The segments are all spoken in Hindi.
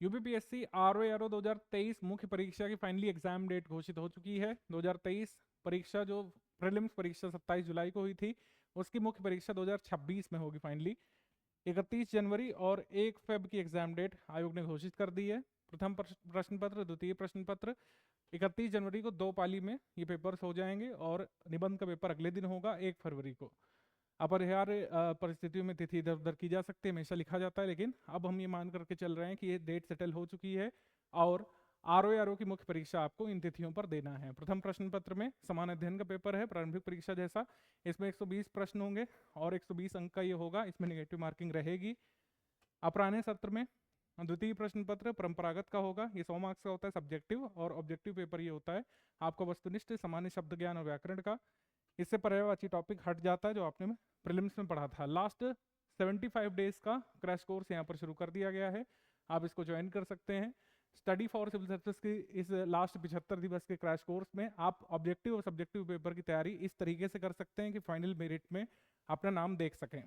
यूपीपीएससी आरओ 2023 मुख्य परीक्षा की फाइनली एग्जाम डेट घोषित हो चुकी है। 2023 परीक्षा जो प्रीलिम्स परीक्षा 27 जुलाई को हुई थी, उसकी मुख्य परीक्षा 2026 में होगी फाइनली। 31 जनवरी और 1 फेब की एग्जाम डेट आयोग ने घोषित कर दी है। प्रथम प्रश्न पत्र, द्वितीय प्रश्न पत्र 31 जनवरी को 2 पाली में ये पेपर्स हो जाएंगे और निबंध का पेपर अगले दिन होगा 1 फरवरी को। अपरिहार्य परिस्थितियों में तिथि इधर उधर की जा सकती है, हमेशा लिखा जाता है, लेकिन अब हम ये मान करके चल रहे हैं कि ये डेट सेटल हो चुकी है और आरओ की मुख्य परीक्षा आपको इन तिथियों पर देना है। प्रथम प्रश्न पत्र में समान अध्ययन का पेपर है, प्रारंभिक परीक्षा जैसा। इसमें 120 प्रश्न होंगे और 120 अंक का ये होगा, इसमें नेगेटिव मार्किंग रहेगी। अपराह्न सत्र में द्वितीय प्रश्न पत्र परंपरागत का होगा, ये 100 मार्क्स का होता है सब्जेक्टिव, और ऑब्जेक्टिव पेपर ये होता है आपका वस्तुनिष्ठ सामान्य शब्द ज्ञान और व्याकरण का। इससे पर्यायवाची टॉपिक हट जाता है जो आपने प्रीलिम्स में पढ़ा था। लास्ट 75 डेज का क्रैश कोर्स यहाँ पर शुरू कर दिया गया है, आप इसको ज्वाइन कर सकते हैं। स्टडी फॉर सिविल सर्विसेज की इस लास्ट 75 दिवस के क्रैश कोर्स में आप ऑब्जेक्टिव और सब्जेक्टिव पेपर की तैयारी इस तरीके से कर सकते हैं कि फाइनल मेरिट में अपना नाम देख सकें।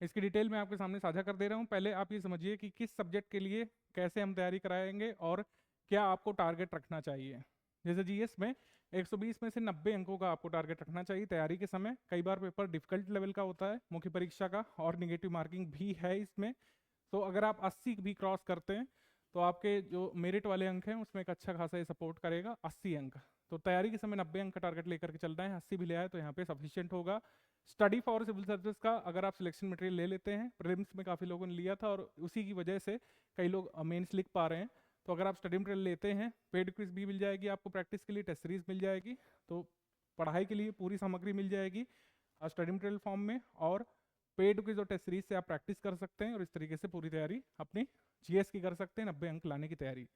इसकी डिटेल मैं आपके सामने साझा कर दे रहा हूँ। पहले आप ये समझिए कि किस सब्जेक्ट के लिए कैसे हम तैयारी कराएंगे और क्या आपको टारगेट रखना चाहिए। जैसे जीएस में 120 में से 90 अंकों का आपको टारगेट रखना चाहिए तैयारी के समय। कई बार पेपर डिफिकल्ट लेवल का होता है मुख्य परीक्षा का, और निगेटिव मार्किंग भी है इसमें। तो अगर आप 80 भी क्रॉस करते हैं तो आपके जो मेरिट वाले अंक हैं उसमें एक अच्छा खासा ये सपोर्ट करेगा, 80 अंक। तो तैयारी के समय 90 अंक का टारगेट लेकर के चलना है, 80 भी ले आए तो यहाँ पे सफिशियंट होगा। स्टडी फॉर सिविल सर्विस का अगर आप सिलेक्शन मटेरियल ले लेते हैं, प्रीलिम्स में काफ़ी लोगों ने लिया था और उसी की वजह से कई लोग मेंस लिख पा रहे हैं, तो अगर आप स्टडी मटेरियल लेते हैं, पेड क्विज भी मिल जाएगी आपको प्रैक्टिस के लिए, टेस्ट सीरीज मिल जाएगी, तो पढ़ाई के लिए पूरी सामग्री मिल जाएगी स्टडी मटेरियल फॉर्म में, और पेड क्विज और टेस्ट सीरीज से आप प्रैक्टिस कर सकते हैं और इस तरीके से पूरी तैयारी अपनी जीएस की कर सकते हैं, 90 अंक लाने की तैयारी।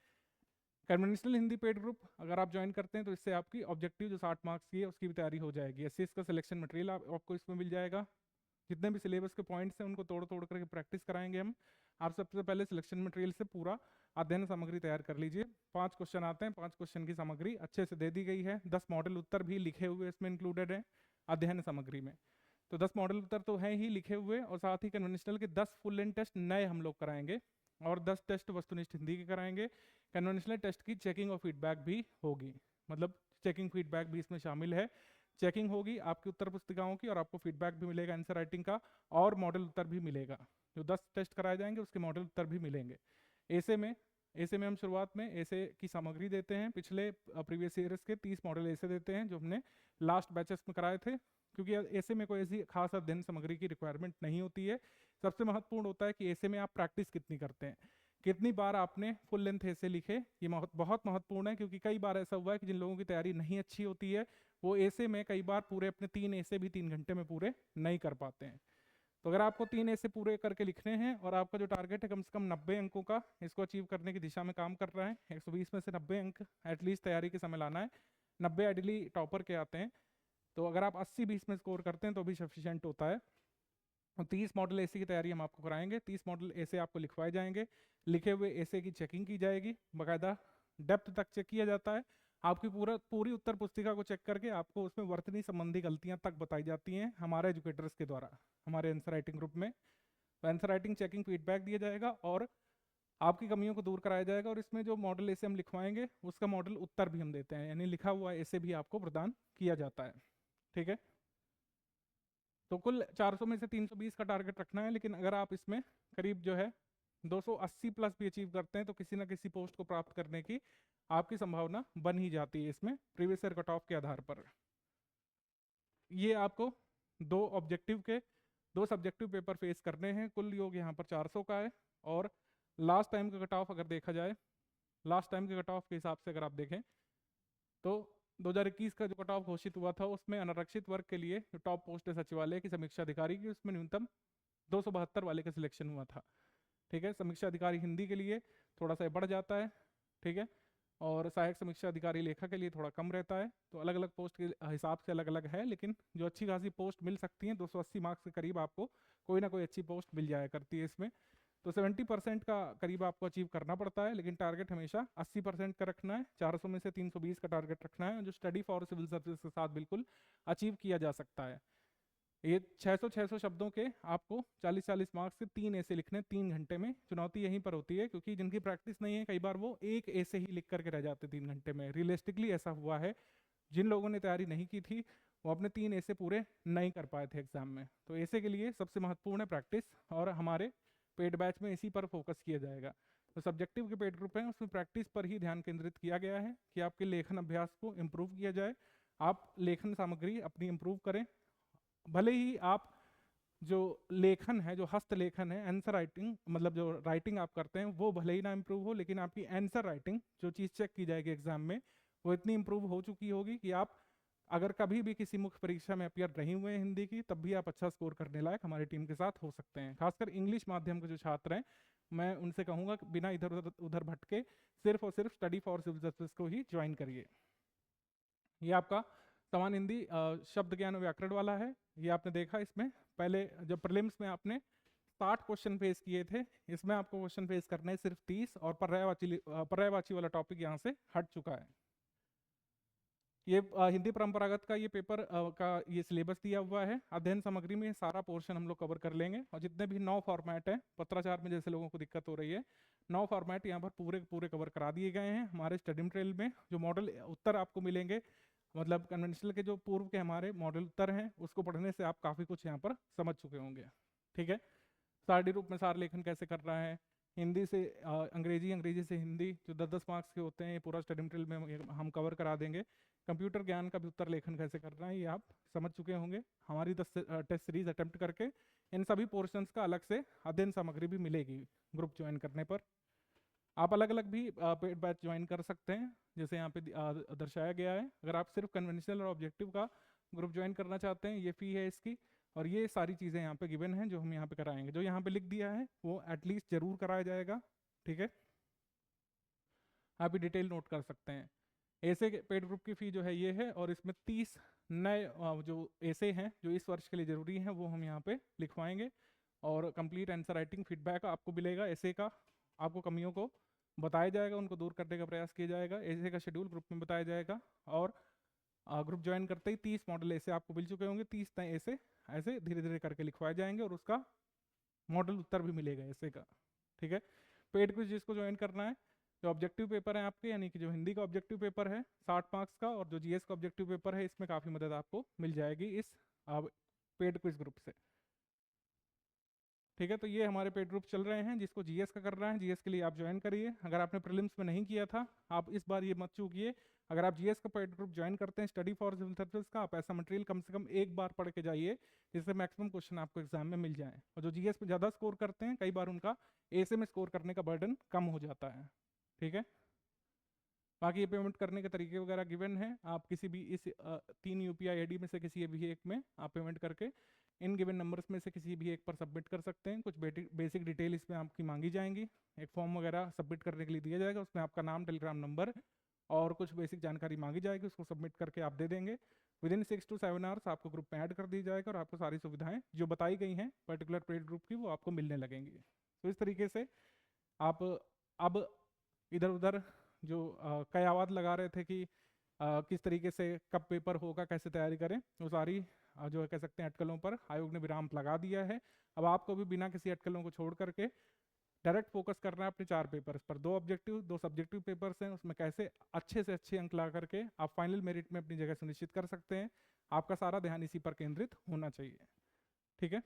कन्वेंशनल हिंदी पेड ग्रुप अगर आप ज्वाइन करते हैं तो इससे आपकी ऑब्जेक्टिव जो 60 मार्क्स की है उसकी भी तैयारी हो जाएगी। एससीएस का सिलेक्शन मटेरियल आपको इसमें मिल जाएगा, जितने भी सिलेबस के पॉइंट्स हैं उनको तोड़ तोड़ करके प्रैक्टिस कराएंगे हम। आप सबसे पहले सिलेक्शन मटेरियल से पूरा अध्ययन सामग्री तैयार कर लीजिए। 5 क्वेश्चन आते हैं, 5 क्वेश्चन की सामग्री अच्छे से दे दी गई है, 10 मॉडल उत्तर भी लिखे हुए इसमें इंक्लूडेड है अध्ययन सामग्री में। तो 10 मॉडल उत्तर तो हैं ही लिखे हुए, और साथ ही कन्वेंशनल के 10 फुल लेंथ टेस्ट नए हम लोग कराएंगे और 10 टेस्ट वस्तुनिष्ठ हिंदी के कराएंगे। कन्वेंशनल टेस्ट की चेकिंग और फीडबैक भी होगी, मतलब चेकिंग फीडबैक भी इसमें शामिल है। चेकिंग होगी आपकी उत्तर पुस्तिकाओं की और आपको फीडबैक भी मिलेगा आंसर राइटिंग का, और मॉडल उत्तर भी मिलेगा। जो 10 टेस्ट कराए जाएंगे उसके मॉडल उत्तर भी मिलेंगे। ऐसे में हम शुरुआत में ऐसे की सामग्री देते हैं, पिछले प्रीवियस ईयर्स के 30 मॉडल ऐसे देते हैं जो हमने लास्ट बैचेस में कराए थे, क्योंकि ऐसे में कोई ऐसी खास अध्ययन सामग्री की रिक्वायरमेंट नहीं होती है। सबसे महत्वपूर्ण होता है कि ऐसे में आप प्रैक्टिस कितनी करते हैं, कितनी बार आपने फुल लेंथ ऐसे लिखे, ये बहुत महत्वपूर्ण है, क्योंकि कई बार ऐसा हुआ है कि जिन लोगों की तैयारी नहीं अच्छी होती है वो ऐसे में कई बार पूरे अपने 3 ऐसे भी 3 घंटे में पूरे नहीं कर पाते हैं। तो अगर आपको 3 ऐसे पूरे करके लिखने हैं और आपका जो टारगेट है कम से कम 90 अंकों का, इसको अचीव करने की दिशा में काम कर रहा है, 120 में से 90 अंक एटलीस्ट तैयारी के समय लाना है। 90 आइडियली टॉपर के आते हैं, तो अगर आप 80-20 में स्कोर करते हैं तो भी सफिशियंट होता है। 30 मॉडल ऐसे की तैयारी हम आपको कराएंगे, 30 मॉडल ऐसे आपको लिखवाए जाएंगे, लिखे हुए ऐसे की चेकिंग की जाएगी, बाकायदा डेप्थ तक चेक किया जाता है। आपकी पूरी उत्तर पुस्तिका को चेक करके आपको उसमें वर्तनी संबंधी गलतियां तक बताई जाती हैं हमारे एजुकेटर्स के द्वारा, हमारे आंसर राइटिंग ग्रुप में। आंसर राइटिंग चेकिंग फीडबैक दिया जाएगा और आपकी कमियों को दूर कराया जाएगा, और इसमें जो मॉडल ऐसे हम लिखवाएंगे उसका मॉडल उत्तर भी हम देते हैं, यानी लिखा हुआ ऐसे भी आपको प्रदान किया जाता है। ठीक है, तो कुल 400 में से 320 का टारगेट रखना है, लेकिन अगर आप इसमें करीब जो है 280 प्लस भी अचीव करते हैं तो किसी ना किसी पोस्ट को प्राप्त करने की आपकी संभावना बन ही जाती है इसमें प्रीवियस ईयर कट ऑफ के आधार पर। ये आपको 2 सब्जेक्टिव पेपर फेस करने हैं, कुल योग यहाँ पर 400 का है। और लास्ट टाइम का कट ऑफ अगर देखा जाए, लास्ट टाइम के कट ऑफ के हिसाब से अगर आप देखें तो 2021 का जो कट ऑफ घोषित हुआ था उसमें अनारक्षित वर्ग के लिए जो टॉप पोस्ट है सचिवालय की समीक्षा अधिकारी की, उसमें न्यूनतम 272 वाले का सिलेक्शन हुआ था। ठीक है, समीक्षा अधिकारी हिंदी के लिए थोड़ा सा बढ़ जाता है, ठीक है, और सहायक समीक्षा अधिकारी लेखा के लिए थोड़ा कम रहता है। तो अलग अलग पोस्ट के हिसाब से अलग अलग है, लेकिन जो अच्छी खासी पोस्ट मिल सकती है 280 मार्क्स के करीब आपको कोई ना कोई अच्छी पोस्ट मिल जाया करती है इसमें। तो 70% का करीब आपको अचीव करना पड़ता है, लेकिन टारगेट हमेशा 80% का रखना है। 400 में से 320 का टारगेट रखना है, जो स्टडी फॉर सिविल सर्विस के साथ बिल्कुल अचीव किया जा सकता है। ये 600 शब्दों के आपको 40 मार्क्स के 3 ऐसे लिखने 3 घंटे में। चुनौती यहीं पर होती है, क्योंकि जिनकी प्रैक्टिस नहीं है कई बार वो एक ऐसे ही लिख करके रह जाते 3 घंटे में। रियलिस्टिकली ऐसा हुआ है, जिन लोगों ने तैयारी नहीं की थी वो अपने 3 ऐसे पूरे नहीं कर पाए थे एग्जाम में। तो ऐसे के लिए सबसे महत्वपूर्ण है प्रैक्टिस, और हमारे पेड बैच में इसी पर फोकस किया जाएगा। तो सब्जेक्टिव के पेड ग्रुप हैं उसमें प्रैक्टिस पर ही ध्यान केंद्रित किया गया है कि आपके लेखन अभ्यास को इम्प्रूव किया जाए, आप लेखन सामग्री अपनी इम्प्रूव करें। भले ही आप जो लेखन है, जो हस्तलेखन है, आंसर राइटिंग, मतलब जो राइटिंग आप करते हैं वो भले ही ना इम्प्रूव हो, लेकिन आपकी आंसर राइटिंग जो चीज़ चेक की जाएगी एग्जाम में वो इतनी इम्प्रूव हो चुकी होगी कि आप अगर कभी भी किसी मुख्य परीक्षा में अपियर नहीं हुए हैं हिंदी की, तब भी आप अच्छा स्कोर करने लायक हमारी टीम के साथ हो सकते हैं। खासकर इंग्लिश माध्यम के जो छात्र हैं, मैं उनसे कहूँगा कि बिना इधर उधर उधर भटके सिर्फ और सिर्फ स्टडी फॉर सिविल सर्विस को ही ज्वाइन करिए। ये आपका समान हिंदी शब्द ज्ञान और व्याकरण वाला है। ये आपने देखा, इसमें पहले जब प्रीलिम्स में आपने 60 क्वेश्चन फेस किए थे, इसमें आपको क्वेश्चन फेस करने सिर्फ 30, और पर्यायवाची वाला टॉपिक यहाँ से हट चुका है। ये हिंदी परंपरागत का ये पेपर का ये सिलेबस दिया हुआ है। अध्ययन सामग्री में सारा पोर्शन हम लोग कवर कर लेंगे, और जितने भी 9 फॉर्मेट है, पत्राचार में जैसे लोगों को दिक्कत हो रही है, 9 फॉर्मेट यहाँ पर पूरे पूरे कवर करा दिए गए हैं। हमारे स्टडी मटेरियल में जो मॉडल उत्तर आपको मिलेंगे, मतलब कन्वेंशनल के जो पूर्व के हमारे मॉडल उत्तर हैं, उसको पढ़ने से आप काफ़ी कुछ यहाँ पर समझ चुके होंगे। ठीक है, सारणी रूप में सार लेखन कैसे कर रहा है, हिंदी से अंग्रेजी, अंग्रेजी से हिंदी, जो 10-10 मार्क्स के होते हैं, ये पूरा स्टडी मटेरियल में हम कवर करा देंगे। कंप्यूटर ज्ञान का भी उत्तर लेखन कैसे करना है ये आप समझ चुके होंगे। हमारी 10 टेस्ट सीरीज अटेम्प्ट करके इन सभी पोर्शंस का अलग से अध्ययन सामग्री भी मिलेगी ग्रुप ज्वाइन करने पर। आप अलग अलग भी पेड बैच ज्वाइन कर सकते हैं, जैसे यहाँ पे दर्शाया गया है। अगर आप सिर्फ कन्वेंशनल और ऑब्जेक्टिव का ग्रुप ज्वाइन करना चाहते हैं, ये फ़ी है इसकी, और ये सारी चीज़ें यहाँ पे गिवन हैं जो हम यहाँ पे कराएंगे। जो यहाँ पे लिख दिया है वो एटलीस्ट जरूर कराया जाएगा। ठीक है, आप ये डिटेल नोट कर सकते हैं। ऐसे पेड ग्रुप की फ़ी जो है ये है, और इसमें 30 नए जो ऐसे हैं जो इस वर्ष के लिए ज़रूरी हैं वो हम यहाँ पे लिखवाएंगे, और कंप्लीट आंसर राइटिंग फीडबैक आपको मिलेगा ऐसे का। आपको कमियों को बताया जाएगा, उनको दूर करने का प्रयास किया जाएगा। ऐसे का शेड्यूल ग्रुप में बताया जाएगा, और ग्रुप ज्वाइन करते ही 30 मॉडल ऐसे आपको मिल चुके होंगे। 30 नए ऐसे ऐसे धीरे धीरे करके लिखवाए जाएंगे, और उसका मॉडल उत्तर भी मिलेगा ऐसे का। ठीक है, पेड क्विज जिसको ज्वाइन करना है, जो ऑब्जेक्टिव पेपर है आपके, यानी कि जो हिंदी का ऑब्जेक्टिव पेपर है 60 मार्क्स का, और जो जीएस का ऑब्जेक्टिव पेपर है, इसमें काफ़ी मदद आपको मिल जाएगी इस पेड क्विज ग्रुप से। ठीक है, तो ये हमारे पेड ग्रुप चल रहे हैं। जिसको जीएस का कर रहा है, जीएस के लिए आप ज्वाइन करिए। अगर आपने प्रीलिम्स में नहीं किया था, आप इस बार ये मत चूकिए। अगर आप जीएस का पेड ग्रुप ज्वाइन करते हैं स्टडी फॉर सिविल सर्विस का, आप ऐसा मटेरियल कम से कम एक बार पढ़ के जाइए, जिससे मैक्सिमम क्वेश्चन आपको एग्जाम में मिल जाए। और जो जीएस पे ज़्यादा स्कोर करते हैं, कई बार उनका ऐसे में स्कोर करने का बर्डन कम हो जाता है। ठीक है, बाकी ये पेमेंट करने के तरीके वगैरह गिवन है। आप किसी भी इस 3 यूपीआई आईडी में से किसी भी एक में आप पेमेंट करके इन गिवन नंबर्स में से किसी भी एक पर सबमिट कर सकते हैं। कुछ बेसिक डिटेल इसमें आपकी मांगी जाएंगी। एक फॉर्म वगैरह सबमिट करने के लिए दिया जाएगा, उसमें आपका नाम, टेलीग्राम नंबर और कुछ बेसिक जानकारी मांगी जाएगी। उसको सबमिट करके आप दे देंगे। विदिन 6 to 7 आवर्स आपको ग्रुप में ऐड कर दी जाएगा, और आपको सारी सुविधाएं जो बताई गई हैं पर्टिकुलर पेड ग्रुप की, वो आपको मिलने लगेंगी। तो इस तरीके से आप अब इधर उधर जो कयावाद लगा रहे थे कि किस तरीके से कब पेपर होगा, कैसे तैयारी करें, वो सारी जो है कह सकते हैं अटकलों पर आयोग ने विराम लगा दिया है। अब आपको भी बिना किसी अटकलों को छोड़ करके डायरेक्ट फोकस करना है अपने 4 पेपर्स पर। 2 ऑब्जेक्टिव, 2 सब्जेक्टिव पेपर्स हैं, उसमें कैसे अच्छे से अच्छे अंक ला करके आप फाइनल मेरिट में अपनी जगह सुनिश्चित कर सकते हैं। आपका सारा ध्यान इसी पर केंद्रित होना चाहिए। ठीक है।